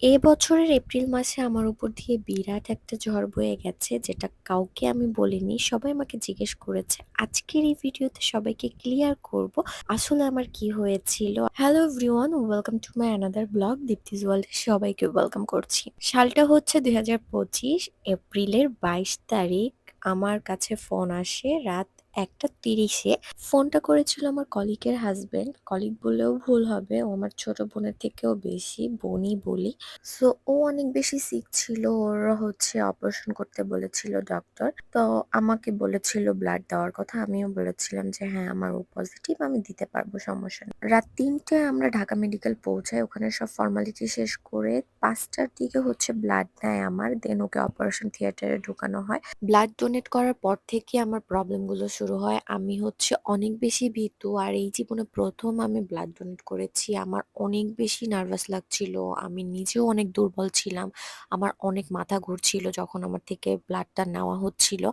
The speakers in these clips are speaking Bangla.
এ বছরের এপ্রিল মাসে আমার উপর দিয়ে বিরাট একটা ঝড় বয়ে গেছে, যেটা কাউকে আমি বলিনি। সবাই আমাকে জিজ্ঞেস করেছে। আজকের এই ভিডিওতে সবাইকে ক্লিয়ার করব আসলে আমার কি হয়েছিল। Hello everyone, welcome to my another blog Dipti's ওয়ার্ল্ডে সবাইকে ওয়েলকাম করছি। সালটা হচ্ছে 2025 এপ্রিলের 22 তারিখ। আমার কাছে ফোন আসে রাত 1:30-এ। ফোনটা করেছিল আমার কলিগের হাজবেন্ড। কলিগ বললেও ভুল হবে, ও আমার ছোট বোনের থেকেও বেশি, বোনই বলি। সো ও অনেক বেশি সিক ছিল, ওর হচ্ছে অপারেশন করতে বলেছিল ডক্টর। তো আমাকে বলেছিল ব্লাড দেওয়ার কথা, আমিও বলেছিলাম যে হ্যাঁ আমার ও পজিটিভ, আমি দিতে পারবো, সমস্যা নেই। রাত 3টায় আমরা ঢাকা মেডিকেল পৌঁছাই, ওখানে সব ফর্মালিটি শেষ করে 5টার দিকে হচ্ছে ব্লাড নেয় আমার, দেন ওকে অপারেশন থিয়েটারে ঢুকানো হয়। ব্লাড ডোনেট করার পর থেকে আমার প্রবলেমগুলো শুরু হয়। আমি হচ্ছে অনেক বেশি ভীতু, আর এই জীবনে প্রথম আমি ব্লাড ডোনেট করেছি। আমার অনেক বেশি নার্ভাস লাগছিল, আমি নিজেও অনেক দুর্বল ছিলাম, আমার অনেক মাথা ঘুরছিল যখন আমার থেকে ব্লাডটা নেওয়া হচ্ছিল।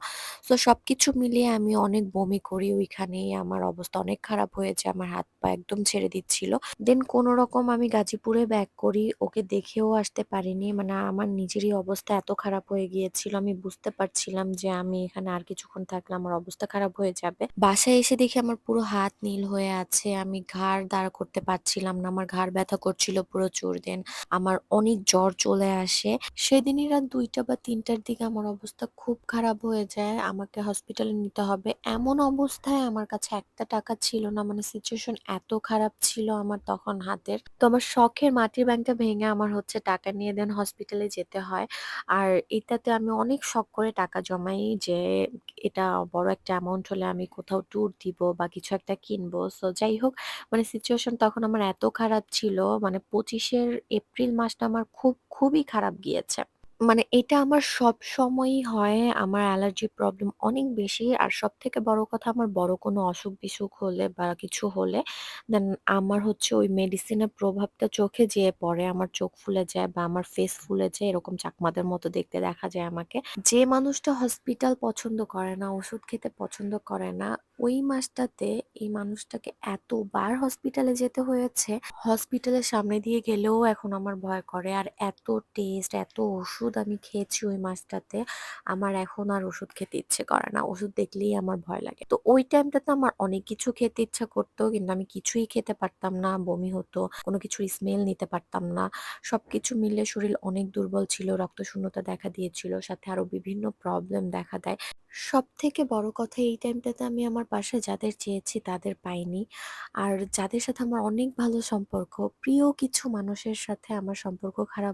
তো সবকিছু মিলিয়ে আমি অনেক বমি করি ওইখানেই, আমার অবস্থা অনেক খারাপ হয়েছে, আমার হাত পা একদম ছেড়ে দিচ্ছিল। দেন কোনো রকম আমি গাজীপুরে ব্যাক করি, ওকে দেখেও আসতে পারিনি। মানে আমার নিজেরই অবস্থা এত খারাপ হয়ে গিয়েছিল, আমি বুঝতে পারছিলাম যে আমি এখানে আর কিছুক্ষণ থাকলে আমার অবস্থা খারাপ হয়ে যাবে। বাসায় এসে দেখি আমার পুরো হাত নীল হয়ে আছে, আমি ঘাড় দাঁড় করতে পারছিলাম না, আমার ঘাড় ব্যথা করছিল প্রচুর। দেন আমার অনেক জ্বর চলে আসে। সেদিনই রাত 2টা বা 3টার দিকে আমার অবস্থা খুব খারাপ হয়ে যায়, আমাকে হসপিটালে নিতে হবে। এমন অবস্থায় আমার কাছে একটা টাকা ছিল না, মানে সিচুয়েশন এত খারাপ ছিল আমার তখন হাতের। তো আমার শখের মাটির ব্যাংকটা ভেঙে আমার হচ্ছে টাকা নিয়ে দেন হসপিটালে যেতে হয়। আর এটাতে আমি অনেক শখ করে টাকা জমাই যে এটা বড় একটা অ্যামাউন্ট হলে আমি কোথাও ট্যুর দিব বা কিছু একটা কিনবো। সো যাই হোক, মানে সিচুয়েশন তখন আমার এত খারাপ ছিল, মানে 25-এর এপ্রিল মাসটা আমার খুবই খারাপ গিয়েছে। মানে এটা আমার সবসময়ই হয়। আমার অ্যালার্জি প্রবলেম অনেক বেশি। আর সবথেকে বড় কথা, আমার বড় কোনো অসুখ-বিসুখ হলে বা কিছু হলে দেন আমার হচ্ছে ওই মেডিসিনের প্রভাবটা চোখে যেয়ে পড়ে। আমার চোখ ফুলে যায় বা আমার ফেস ফুলে যায়, এরকম চাকমাদের মতো দেখতে দেখা যায় আমাকে। যে মানুষটা হসপিটাল পছন্দ করে না, ওষুধ খেতে পছন্দ করে না, ওই মাসটাতে এই মানুষটাকে এতবার হসপিটালে যেতে হয়েছে। হসপিটালের সামনে দিয়ে গেলেও এখন আমার ভয় করে। আর এত টেস্ট, এত ওষুধ আমি খেয়েছি ওই মাসটাতে, আমার এখন আর ওষুধ খেতে ইচ্ছে করে না। ওষুধ দেখলেই আমার ভয় লাগে। তো ওই টাইমটাতে আমার অনেক কিছু খেতে ইচ্ছা করতো, কিন্তু আমি কিছুই খেতে পারতাম না, বমি হতো, কোনো কিছুর স্মেল নিতে পারতাম না। সবকিছু মিলে শরীর অনেক দুর্বল ছিল, রক্তশূন্যতা দেখা দিয়েছিল, সাথে আরো বিভিন্ন প্রবলেম দেখা দেয়। সবথেকে বড় কথা, এই টাইমটাতে আমি আমার বাসায় যাদের চেয়েছি তাদের পাইনি। আর যাদের সাথে আমার অনেক ভালো সম্পর্ক, প্রিয় কিছু মানুষের সাথে আমার সম্পর্ক খারাপ